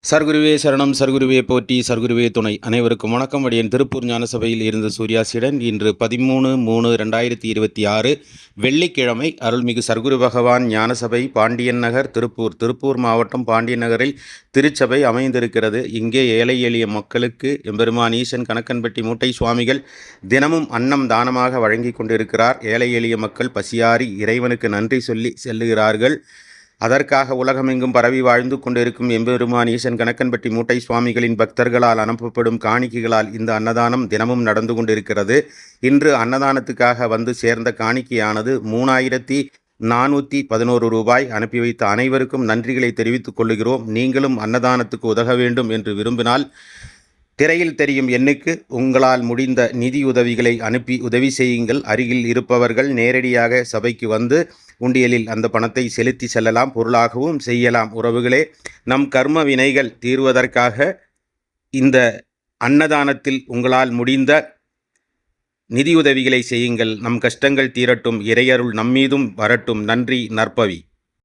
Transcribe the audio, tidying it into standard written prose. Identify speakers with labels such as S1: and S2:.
S1: சர்க்குருவே சரணம், சர்க்குருவே போற்றி, சர்க்குருவே துணை. அனைவருக்கும் வணக்கம். அடியேன் திருப்பூர் ஞானசபையில் இருந்த சூர்யாசியுடன் இன்று 13/3/2026 வெள்ளிக்கிழமை அருள்மிகு சர்க்குரு பகவான் ஞானசபை பாண்டியன் நகர் திருப்பூர் மாவட்டம் பாண்டியன் நகரில் திருச்சபை அமைந்திருக்கிறது. இங்கே ஏழை எளிய மக்களுக்கு எம்பெருமான் ஈசன் கணக்கன்பட்டி மூட்டை சுவாமிகள் தினமும் அன்னம் தானமாக வழங்கி கொண்டிருக்கிறார். ஏழை எளிய மக்கள் பசியாறி இறைவனுக்கு நன்றி சொல்லி செல்லுகிறார்கள். அதற்காக உலகமெங்கும் பரவி வாழ்ந்து கொண்டிருக்கும் எம்பெருமான் ஈசன் கணக்கன்பட்டி மூட்டை சுவாமிகளின் பக்தர்களால் அனுப்பப்படும் காணிக்கைகளால் இந்த அன்னதானம் தினமும் நடந்து கொண்டிருக்கிறது. இன்று அன்னதானத்துக்காக வந்து சேர்ந்த காணிக்கையானது 3411 ரூபாய். அனுப்பி வைத்த அனைவருக்கும் நன்றிகளை தெரிவித்துக் கொள்கிறோம். நீங்களும் அன்னதானத்துக்கு உதவ வேண்டும் என்று விரும்பினால் திரையில் தெரியும் எண்ணுக்கு உங்களால் முடிந்த நிதி உதவிகளை அனுப்பி உதவி செய்யுங்கள். அருகில் இருப்பவர்கள் நேரடியாக சபைக்கு வந்து உண்டியலில் அந்த பணத்தை செலுத்தி செல்லலாம், பொருளாகவும் செய்யலாம். உறவுகளே, நம் கர்ம வினைகள் தீர்வதற்காக இந்த அன்னதானத்தில் உங்களால் முடிந்த நிதியுதவிகளை செய்யுங்கள். நம் கஷ்டங்கள் தீரட்டும், இறையருள் நம்மீதும் வரட்டும். நன்றி, நற்பவி.